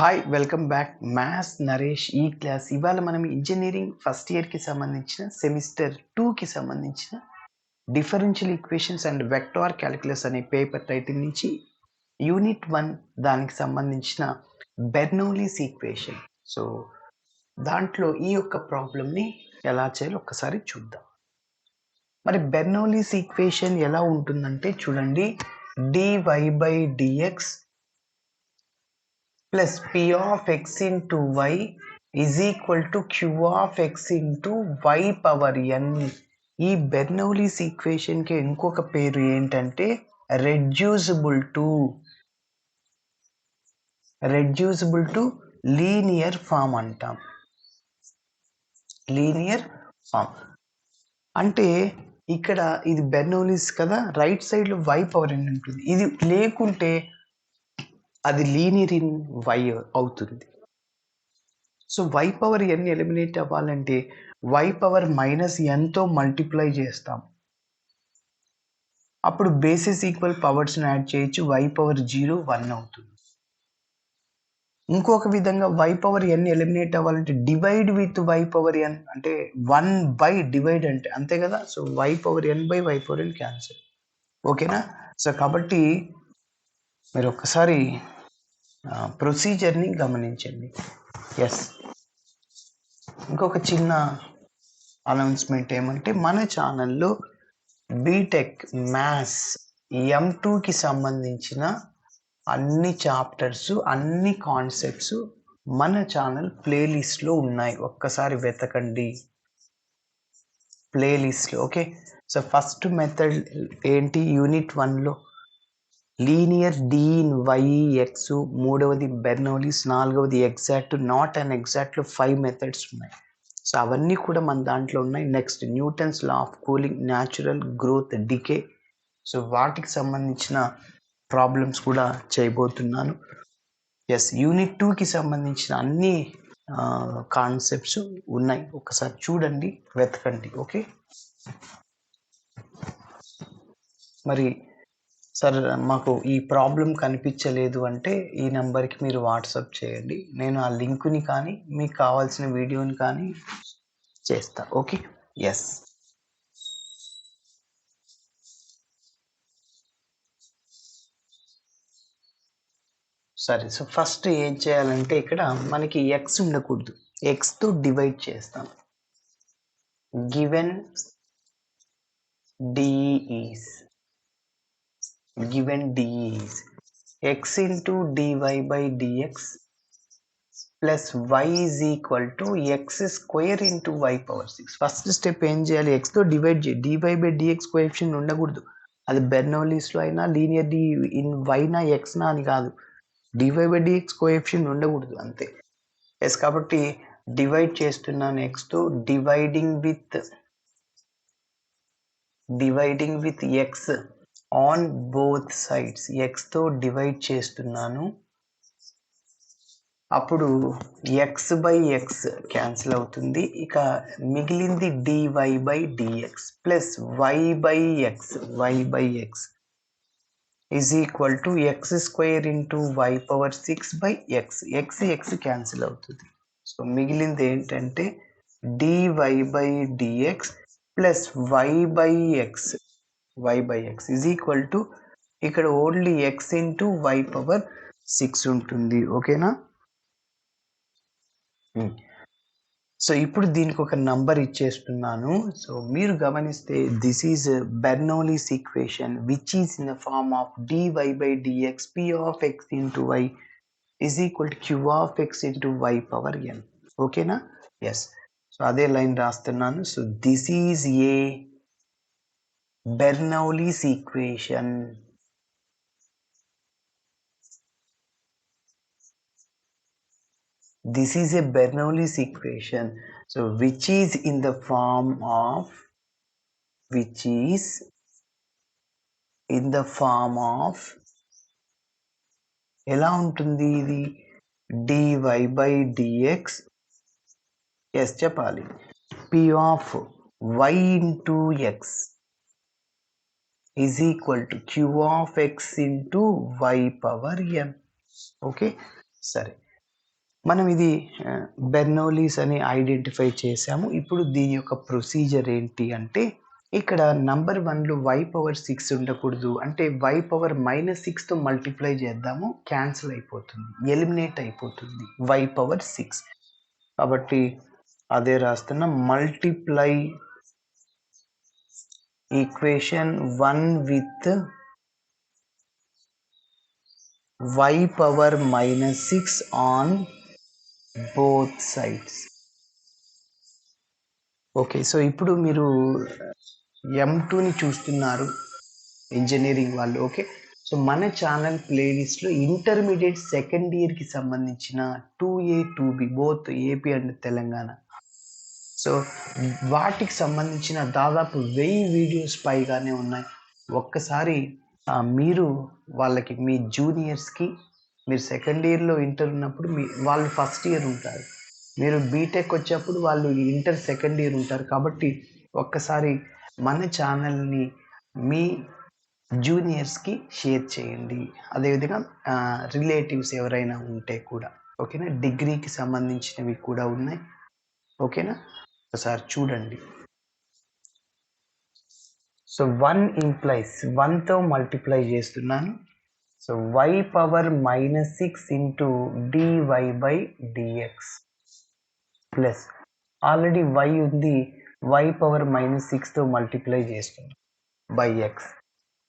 Hi welcome back maths Naresh ఈ class. ఇవాళ మనం ఇంజనీరింగ్ ఫస్ట్ ఇయర్కి సంబంధించిన సెమిస్టర్ 2కి సంబంధించిన differential equations and vector calculus అనే పేపర్ టైటిల్ నుంచి యూనిట్ 1 దానికి సంబంధించిన బెర్నౌలీస్ ఈక్వేషన్. సో దాంట్లో ఈ యొక్క ప్రాబ్లమ్ని ఎలా చేయాలో ఒక్కసారి చూద్దాం. మరి బెర్నౌలీస్ ఈక్వేషన్ ఎలా ఉంటుందంటే చూడండి, dy/dx plus p of x into y is equal to q of x into y power n. ఈ బెర్నౌలీస్ ఈక్వేషన్ కి ఇంకొక పేరు ఏంటంటే రెడ్యూసిబుల్ టు లీనియర్ ఫామ్ అంటాం. లీనియర్ ఫామ్ అంటే ఇక్కడ ఇది బెర్నౌలీస్ కదా, రైట్ సైడ్ లో y పవర్ n ఉంటుంది. ఇది లేకుంటే అది లీనియర్ ఇన్ y అవుతుంది. So y power n eliminate అవ్వాలంటే y పవర్ మైనస్ nతో మల్టిప్లై చేస్తాం. అప్పుడు బేసిస్ ఈక్వల్ పవర్స్ని యాడ్ చేయొచ్చు. y పవర్ 0 1 అవుతుంది. ఇంకొక విధంగా y పవర్ n ఎలిమినేట్ అవ్వాలంటే divide with y power n, అంటే 1 బై డివైడ్ అంటే అంతే కదా. So y power n by y power n cancel. ఓకేనా. సో కాబట్టి మీరు ఒక్కసారి ప్రొసీజర్ని గమనించండి. ఎస్, ఇంకొక చిన్న అనౌన్స్మెంట్ ఏమంటే మన ఛానల్లో బీటెక్ మ్యాథ్స్ M2కి సంబంధించిన అన్ని చాప్టర్స్, అన్ని కాన్సెప్ట్స్ మన ఛానల్ ప్లేలిస్ట్లో ఉన్నాయి. ఒక్కసారి వెతకండి ప్లేలిస్ట్లో. ఓకే. సో ఫస్ట్ మెథడ్ ఏంటి, యూనిట్ 1లో linear D in Y X, మూడవది బెర్నౌలీస్, నాలుగవది ఎగ్జాక్ట్, నాట్ అండ్ ఎగ్జాక్ట్లో 5 మెథడ్స్ ఉన్నాయి. సో అవన్నీ కూడా మన దాంట్లో ఉన్నాయి. Next Newton's law of cooling, natural growth, decay, so వాటికి సంబంధించిన ప్రాబ్లమ్స్ కూడా చేయబోతున్నాను. ఎస్, యూనిట్ 2కి సంబంధించిన అన్ని కాన్సెప్ట్స్ ఉన్నాయి. ఒకసారి చూడండి, వెతకండి. ఓకే. మరి సార్ మాకు ఈ ప్రాబ్లం కనిపించలేదు అంటే ఈ నెంబర్కి మీరు వాట్సాప్ చేయండి. నేను ఆ లింక్ని కానీ మీకు కావాల్సిన వీడియోని కానీ చేస్తా. ఓకే. ఎస్, సరే. సో ఫస్ట్ ఏం చేయాలంటే ఇక్కడ మనకి ఎక్స్ ఉండకూడదు, ఎక్స్తో డివైడ్ చేస్తాం. Given d is x into dy by dx plus y is equal to x square into y power 6. First step ఏం చేయాలి, ఎక్స్తో డివైడ్ చేయి. dy by dx కోఎఫిషియంట్ ఉండకూడదు. అది బెర్నౌలీస్లో అయినా లీనియర్ డి ఇన్ వైనా ఎక్స్నా అని కాదు, dy by dx కోఎఫిషియంట్ ఉండకూడదు, అంతే. ఎస్, కాబట్టి డివైడ్ చేస్తున్నాను ఎక్స్తో, dividing with X on both sides. ఎక్స్తో డివైడ్ చేస్తున్నాను, అప్పుడు ఎక్స్ బై ఎక్స్ క్యాన్సిల్ అవుతుంది. ఇక మిగిలింది dy by dx plus y by x is equal to x square into y power 6 by x cancel అవుతుంది. సో మిగిలింది ఏంటంటే dy by dx plus y by x is equal to ఇక్కడ only x into y power 6 ఉంటుంది. ఓకేనా. So ఇప్పుడు దీనికి ఒక number ఇచ్చేస్తున్నాను. సో మీరు గమనిస్తే this is Bernoulli's equation which is in the form of dy by dx p of x into y is equal to q of x into y power n. ఓకేనా. Yes, so అదే line రాస్తున్నాను. So this is a Bernoulli's equation. This is a Bernoulli's equation, so which is in the form of ఎలా ఉంటుంది ఇది, dy by dx, yes చెప్పాలి, p of y into x is equal to q of x into y power n. Okay, సరే. మనం ఇది Bernoulli's అని identify చేసాము. ఇప్పుడు దీని యొక్క ప్రొసీజర్ ఏంటి అంటే, ఇక్కడ నంబర్ 1లో y⁻6 ఉండకూడదు. అంటే y⁻−6తో మల్టిప్లై చేద్దాము. క్యాన్సిల్ అయిపోతుంది. ఎలిమినేట్ అయిపోతుంది y⁻6. కాబట్టి అదే రాస్తున్నా. Multiply equation 1 with y⁻−6 on both sides. Okay. So ఇప్పుడు మీరు M2ని చూస్తున్నారు ఇంజనీరింగ్ వాళ్ళు. ఓకే. సో మన ఛానల్ ప్లేలిస్ట్లో ఇంటర్మీడియట్ సెకండ్ ఇయర్కి సంబంధించిన 2A 2B both AP and Telangana, so వాటికి సంబంధించిన దాదాపు 1000 వీడియోస్ పైగానే ఉన్నాయి. ఒక్కసారి మీరు వాళ్ళకి, మీ జూనియర్స్కి, మీరు సెకండ్ ఇయర్లో ఇంటర్ ఉన్నప్పుడు వాళ్ళు ఫస్ట్ ఇయర్ ఉంటారు, మీరు బీటెక్ వచ్చేప్పుడు వాళ్ళు ఇంటర్ సెకండ్ ఇయర్ ఉంటారు. కాబట్టి ఒక్కసారి మన ఛానల్ని మీ జూనియర్స్కి షేర్ చేయండి. అదేవిధంగా రిలేటివ్స్ ఎవరైనా ఉంటే కూడా. ఓకేనా. డిగ్రీకి సంబంధించినవి కూడా ఉన్నాయి. ఓకేనా. ఒకసారి చూడండి. సో 1 ఇంప్లైస్ 1తో మల్టిప్లై చేస్తున్నాను. So y⁻−6 into dy/dx plus already y ఉంది, y⁻−6తో మల్టిప్లై చేస్తున్నాను by x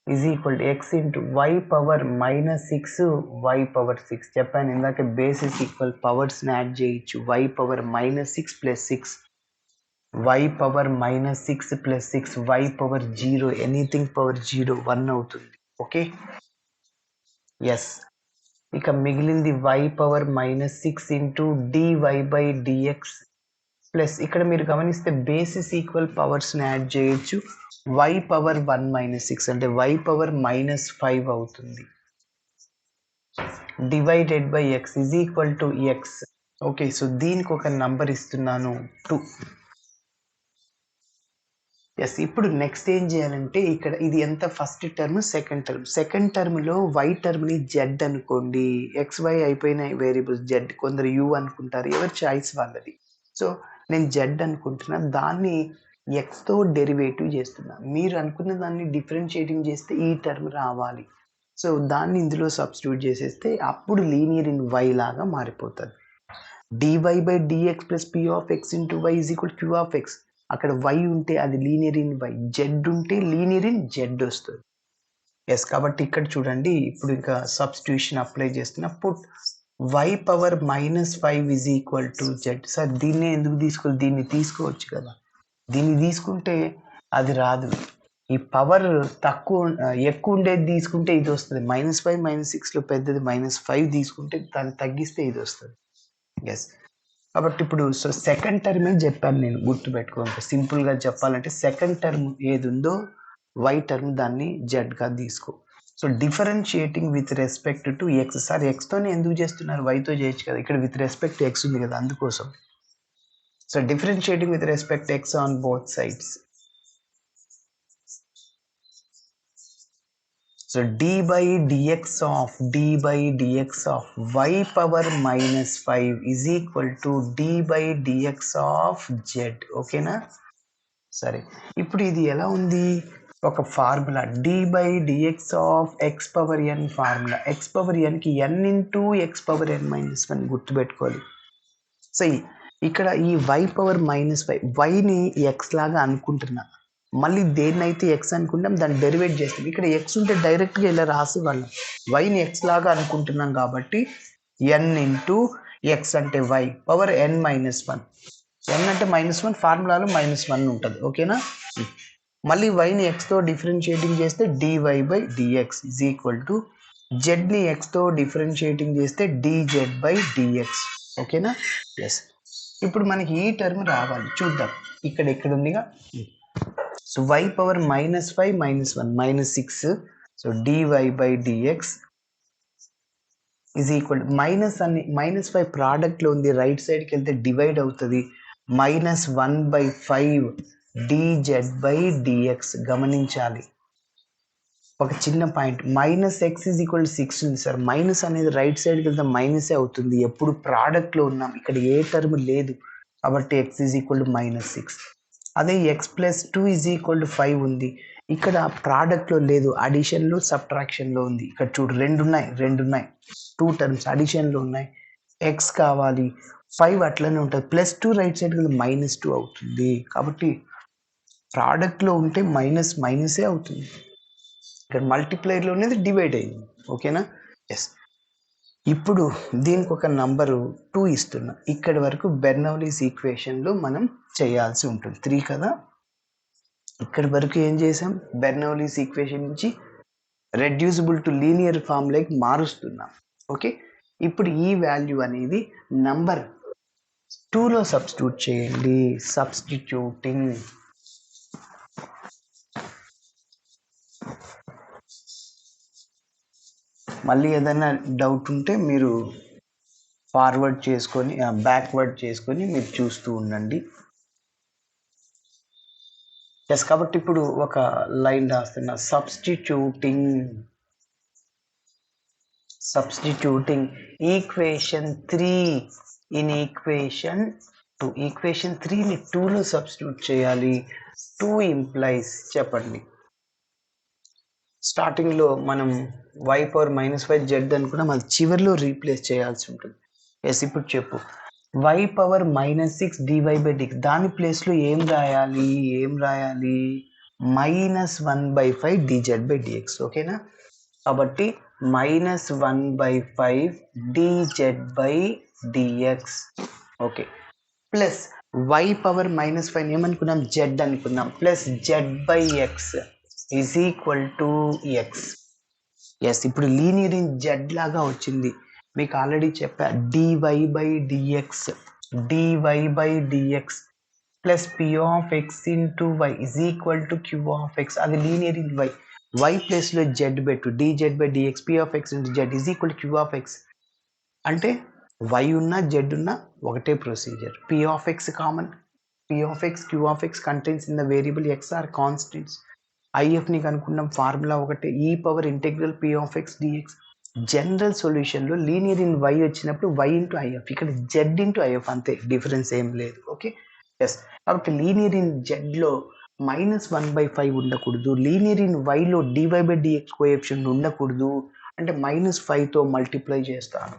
is equal to x into y⁻−6 y⁻6. చెప్పాను ఇందాక బేసిస్ ఈక్వల్ పవర్స్ని యాడ్ చేయొచ్చు. y⁻−6 plus 6 y⁻−6 plus 6 y⁻0 anything power 0 1 అవుతుంది. ఓకే. ఎస్. ఇక మిగిలింది y⁻−6 into dy/dx plus ఇక్కడ మీరు గమనిస్తే బేసిస్ ఈక్వల్ పవర్స్ని యాడ్ చేయొచ్చు. y⁻1−6 అంటే y⁻−5 అవుతుంది. Divided by x is equal to x. Okay. So దీనికి ఒక నంబర్ ఇస్తున్నాను 2. ఎస్. ఇప్పుడు నెక్స్ట్ ఏం చేయాలంటే, ఇక్కడ ఇది ఎంత ఫస్ట్ టర్మ్, సెకండ్ టర్మ్లో y టర్మ్ని z అనుకోండి. xy అయిపోయిన వేరియబుల్స్ z, కొందరు u అనుకుంటారు, ఎవరి చాయిస్ వాళ్ళది. సో నేను z అనుకుంటున్నా, దాన్ని xతో డెరివేటివ్ చేస్తున్నా. మీరు అనుకున్న దాన్ని డిఫరెన్షియేటింగ్ చేస్తే ఈ టర్మ్ రావాలి. సో దాన్ని ఇందులో సబ్స్టిట్యూట్ చేసేస్తే అప్పుడు లీనియర్ ఇన్ y లాగా మారిపోతుంది. dy/dx plus p of x into y is equal q of x. అక్కడ y ఉంటే అది లీనియర్ ఇన్ y, z ఉంటే లీనియర్ ఇన్ z వస్తుంది. ఎస్. కాబట్టి ఇక్కడ చూడండి, ఇప్పుడు ఇంకా సబ్స్టిట్యూషన్ అప్లై చేస్తున్నా. Put y⁻−5 is equal to z. Sir దీన్ని ఎందుకు తీసుకోవాలి, దీన్ని తీసుకోవచ్చు కదా. దీన్ని తీసుకుంటే అది రాదు. ఈ పవర్ ఎక్కువ ఉండేది తీసుకుంటే ఇది వస్తుంది. -5 -6లో పెద్దది -5 తీసుకుంటే దాన్ని తగ్గిస్తే ఇది వస్తుంది. ఎస్. కాబట్టి ఇప్పుడు సో సెకండ్ టర్మ్ ఏం చెప్పాను నేను, గుర్తుపెట్టుకోండి. సింపుల్గా చెప్పాలంటే సెకండ్ టర్మ్ ఏది ఉందో y టర్మ్ దాన్ని జెడ్గా తీసుకో. So differentiating with respect to x. Sir ఎక్స్తోనే ఎందుకు చేస్తున్నారు, వైతో చేయొచ్చు కదా. ఇక్కడ విత్ రెస్పెక్ట్ టు x ఉంది కదా, అందుకోసం. So differentiating with respect to x on both sides. So d/dx of y⁻−5 is equal to d/dx of z. ఓకేనా. సరే. ఇప్పుడు ఇది ఎలా ఉంది, ఒక formula d/dx of x⁻n formula. x⁻nకి n ఇంటూ x⁻n-1 గుర్తుపెట్టుకోవాలి. సో ఇక్కడ ఈ y⁻−5 వైని x లాగా అనుకుంటున్నా, మళ్ళీ దేన్నైతే x అనుకుంటాం దాన్ని డెరివేట్ చేస్తాం. ఇక్కడ x ఉంటే డైరెక్ట్గా ఇలా రాసి వాళ్ళం, వైని x లాగా అనుకుంటున్నాం కాబట్టి n ఇంటూ x అంటే y పవర్ n-1. n అంటే -1, ఫార్ములాలో -1 ఉంటుంది. ఓకేనా. మళ్ళీ వైని xతో డిఫరెన్షియేటింగ్ చేస్తే dy/dx ఈజ్ ఈక్వల్ టు జెడ్ని xతో డిఫరెన్షియేటింగ్ చేస్తే dz/dx. ఓకేనా. ఎస్. ఇప్పుడు మనకి ఈ టర్మ్ రావాలి, చూద్దాం. ఇక్కడ ఉందిగా. So y⁻−5 -1 -6. So dy/dx is equal -5 ప్రోడక్ట్లో ఉంది, రైట్ సైడ్కి వెళ్తే డివైడ్ అవుతుంది. -1/5 dz/dx గమనించాలి. ఒక చిన్న పాయింట్, -x = 6 ఉంది సార్. మైనస్ అనేది రైట్ సైడ్కి వెళ్తే మైనసే అవుతుంది. ఎప్పుడు ప్రోడక్ట్లో ఉన్నాం, ఇక్కడ ఏ టర్మ్ లేదు కాబట్టి x = -6. అదే x + 2 = 5 ఉంది. ఇక్కడ ప్రోడక్ట్లో లేదు, అడిషన్లో సబ్ట్రాక్షన్లో ఉంది. ఇక్కడ చూడు, రెండు ఉన్నాయి 2 టర్మ్స్ అడిషన్లో ఉన్నాయి. x కావాలి, 5 అట్లనే ఉంటుంది. +2 రైట్ సైడ్కి వెళ్తే -2 అవుతుంది. కాబట్టి ప్రోడక్ట్లో ఉంటే మైనసే అవుతుంది. ఇక్కడ మల్టిప్లైర్లో ఉన్నది డివైడ్ అయింది. ఓకేనా? ఎస్. ఇప్పుడు దీనికి ఒక నంబరు 2 ఇస్తున్నా. ఇక్కడి వరకు బెర్నౌలీస్ ఈక్వేషన్లో మనం చేయాల్సి ఉంటుంది. 3 కదా, ఇక్కడి వరకు ఏం చేసాం, బెర్నౌలీస్ ఈక్వేషన్ నుంచి రెడ్యూసిబుల్ టు లీనియర్ ఫార్ములాకి మారుస్తున్నాం. ఓకే, ఇప్పుడు ఈ వాల్యూ అనేది నంబర్ 2లో సబ్స్టిట్యూట్ చేయండి. సబ్స్టిట్యూటింగ్ మళ్ళీ ఏదైనా డౌట్ ఉంటే మీరు ఫార్వర్డ్ చేసుకొని బ్యాక్వర్డ్ చేసుకొని మీరు చూస్తూ ఉండండి. ఎస్, కాబట్టి ఇప్పుడు ఒక లైన్ రాస్తున్నా. Substituting equation 3 in equation 2. Equation 3ని 2లో సబ్స్టిట్యూట్ చేయాలి. 2 ఇంప్లైస్, చెప్పండి. స్టార్టింగ్లో మనం y⁻−5 z అనుకున్నాం, అది చివరిలో రీప్లేస్ చేయాల్సి ఉంటుంది. ఎస్, ఇప్పుడు చెప్పు. y⁻−6 dy/dx, దాని ప్లేస్లో ఏం రాయాలి? -1/5 dz/dx. ఓకేనా? కాబట్టి -1/5 dz/dx. ఓకే, ప్లస్ y⁻−5 ఏమనుకున్నాం? z అనుకున్నాం. Plus z/x = x. ఎస్, ఇప్పుడు లీనియర్ ఇన్ z లాగా వచ్చింది. మీకు ఆల్రెడీ చెప్పా, dy/dx plus p(x) × y = q(x). అది లీనియర్ ఇన్ y. y ప్లేస్లో z పెట్టు, dz/dx p(x) × z = q(x). అంటే y ఉన్నా z ఉన్నా ఒకటే procedure. p(x) common, p(x) q(x) contains in the variable x or constants. ఐఎఫ్ని కనుక్కున్నాం, ఫార్ములా ఒకటే, e⁻∫p(x) dx. జనరల్ సొల్యూషన్లో లీనియర్ ఇన్ y వచ్చినప్పుడు y × IF, ఇక్కడ z × IF, అంతే, డిఫరెన్స్ ఏం లేదు. Okay, yes. కాబట్టి లీనియర్ ఇన్ z లో -1/5 ఉండకూడదు, లీనియర్ ఇన్ yలో dy/dx కోఎఫిషియంట్ ఉండకూడదు. అంటే -5తో మల్టిప్లై చేస్తాను.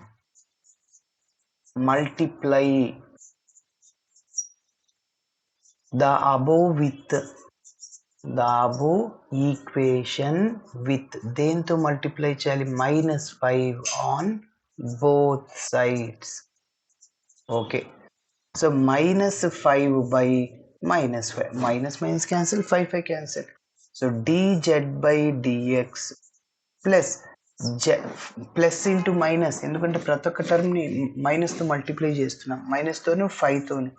Multiply the above equation with, దేంతో మల్టిప్లై చేయాలి? -5 on both sides. Okay, so -5/-5, minus cancel, 5 cancel. So dz/dx plus into minus, ఎందుకంటే ప్రతి ఒక్క టర్మ్ని మైనస్తో మల్టిప్లై చేస్తున్నాం, మైనస్తోను 5తోను,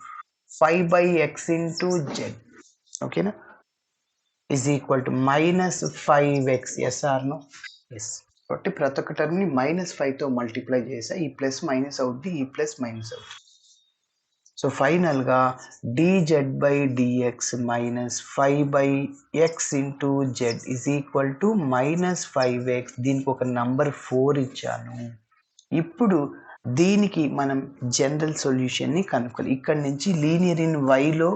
5/x × z. ఓకేనా? = -5x. Yes or no? Yes. కాబట్టి ప్రతి ఒక్క టర్మ్ని -5తో మల్టిప్లై చేసా, ఈ ప్లస్ మైనస్ అవుద్ది, ఈ ప్లస్ మైనస్ అవుద్ది. సో ఫైనల్గా dz/dx -5/x × z = -5x. దీనికి ఒక నంబర్ 4 ఇచ్చాను. ఇప్పుడు దీనికి మనం జనరల్ సొల్యూషన్ని కనుక్కోవాలి. ఇక్కడ నుంచి లీనియర్ ఇన్ yలో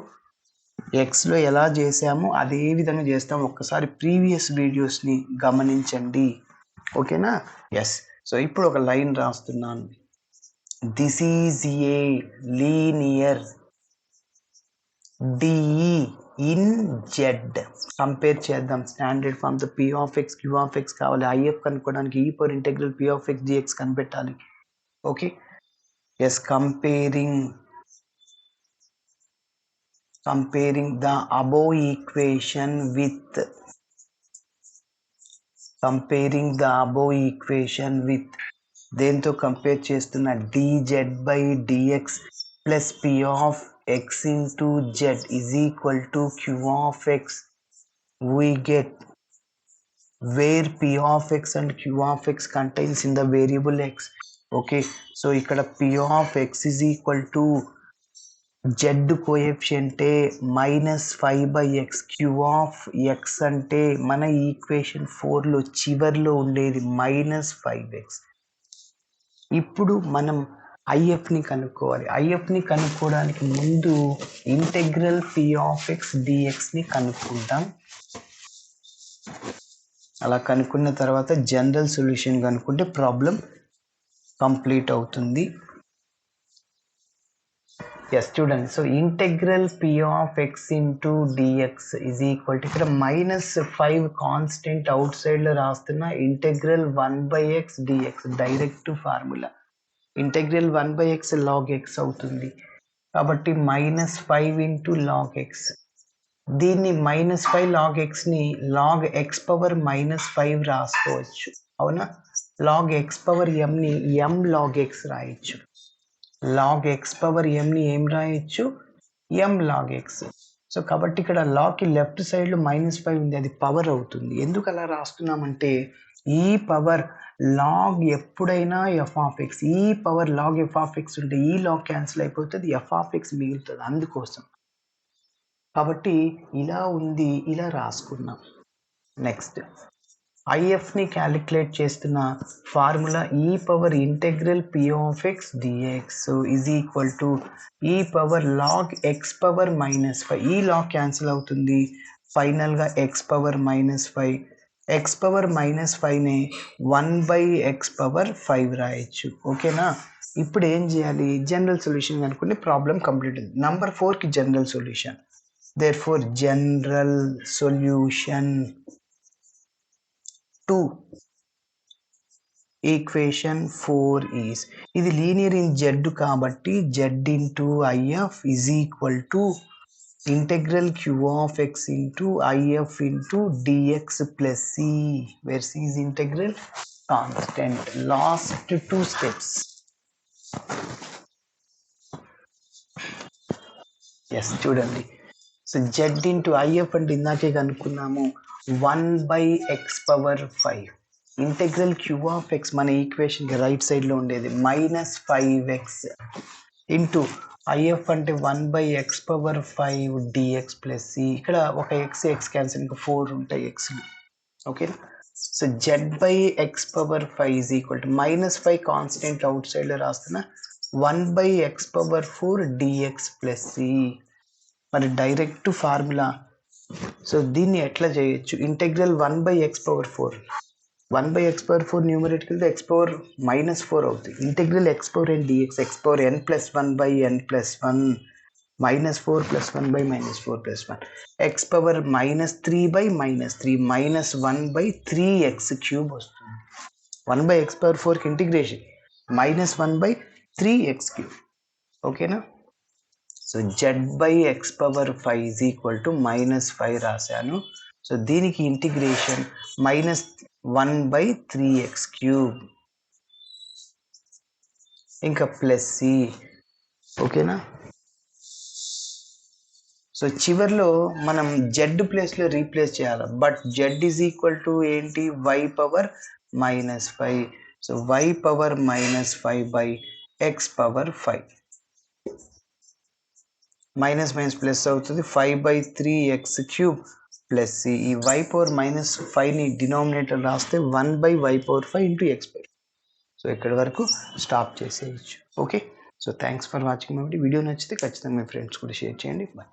xలో ఎలా చేసామో అదే విధంగా చేస్తాం. ఒక్కసారి ప్రీవియస్ వీడియోస్ని గమనించండి. ఓకేనా? ఎస్. సో ఇప్పుడు ఒక లైన్ రాస్తున్నాను. This is a linear DE in z. Compare చేద్దాం. స్టాండర్డ్ ఫామ్తో p(x) q(x) కావాలి. IF కనుక్కోవడానికి e⁻∫p(x) dx కనిపెట్టాలి. Okay, yes. Comparing the above equation with దేంతో కంపేర్ చేస్తున్న? dz/dx plus p(x) × z = q(x). we get where p(x) and q(x) contains in the variable x. Okay, so ఇక్కడ p(x) = z కోఎఫిషియంటే -5/x, q of x అంటే మన equation 4లో చివర్లో ఉండేది -5x. ఇప్పుడు మనం ఐఎఫ్ని కనుక్కోవాలి. ఐఎఫ్ని కనుక్కోవడానికి ముందు ఇంటెగ్రల్ p ఆఫ్ x dxని కనుక్కుంటాం. అలా కనుక్కున్న తర్వాత జనరల్ సొల్యూషన్ కనుక్కుంటే ప్రాబ్లం కంప్లీట్ అవుతుంది. ఎస్ చూడండి. So integral p of x into DX is equal to ఇక్కడ -5 కాన్స్టెంట్ అవుట్ సైడ్లో రాస్తున్న integral 1/x dx direct formula. Integral 1/x log x అవుతుంది కాబట్టి -5 ఇంటూ log x. దీన్ని -5 log xని log x పవర్ -5 రాసుకోవచ్చు అవునా. log x పవర్ mని m log x రాయొచ్చు. log x పవర్ mని ఏం రాయొచ్చు, m log x. సో కాబట్టి ఇక్కడ లాగ్కి లెఫ్ట్ సైడ్లో -5 ఉంది, అది పవర్ అవుతుంది. ఎందుకు అలా రాస్తున్నామంటే ఈ పవర్ లాగ్ ఎప్పుడైనా F of X, e power log F of X ఉంటే ఈ లాగ్ క్యాన్సిల్ అయిపోతుంది, ఎఫ్ ఆఫ్ ఎక్స్ మిగులుతుంది, అందుకోసం. కాబట్టి ఇలా ఉంది, ఇలా రాసుకున్నాం. నెక్స్ట్ ఐఎఫ్ని క్యాలిక్యులేట్ చేస్తున్న formula e power integral p of X DX is equal to e power log X power -5. E log cancel అవుతుంది, ఫైనల్గా ఎక్స్ పవర్ -5. ఎక్స్ పవర్ -5ని 1/x పవర్ 5 రాయొచ్చు. ఓకేనా. ఇప్పుడు ఏం చేయాలి, జనరల్ సొల్యూషన్ అనుకుంటే ప్రాబ్లం కంప్లీట్ ఉంది. నంబర్ 4కి general solution. Therefore general solution to equation 4 is, ఇది లీనియర్ ఇన్ జెడ్ కాబట్టి z into IF is equal to integral q of x into IF into DX plus c, where c is integral constant. Last 2 steps. Yes చూడండి. So z into IF అంటే ఇందాకే కనుక్కున్నాము 1/x power 5. Integral q of x మన ఈక్వేషన్కి right సైడ్లో ఉండేది -5x into IF అంటే 1/x power 5 dx plus c. ఇక్కడ ఒక x క్యాన్సిల్, ఇంకా 4 ఉంటాయి xలు. Okay. So z/x power 5 is equal to -5 constant అవుట్ సైడ్లో రాస్తున్న 1/x power 4 dx plus c. మరి డైరెక్ట్ ఫార్ములా. సో దీన్ని ఎట్లా చేయొచ్చు, integral 1/x power 4, 1/x power 4 న్యూమరేటర్కి వెళ్తే x పవర్ -4 అవుతుంది. Integral x power n dx, x power n plus 1/n plus 1 -4 plus 1/-4 plus 1, x power -3/-3 -1/3x cube వస్తుంది. 1/x power 4కి integration -1/3x cube. ఓకేనా. So z/x power 5 is equal to -5 రాశాను. So దీనికి integration -1/3x cube ఇంకా plus c. ఓకేనా. So చివర్లో మనం z ప్లేస్లో రీప్లేస్ చేయాలి, but z is equal to ఏంటి, y power -5. So y power -5/x power 5. Minus plus అవుతుంది, 5/3x క్యూబ్ ప్లస్ c. ఈ y పవర్ -5ని డినామినేటర్ రాస్తే 1/y power 5 into x power. So ఇక్కడి వరకు స్టాప్ చేసేయచ్చు. Okay. So thanks for watching my video. నచ్చితే ఖచ్చితంగా మీ ఫ్రెండ్స్ కూడా షేర్ చేయండి. బాయ్.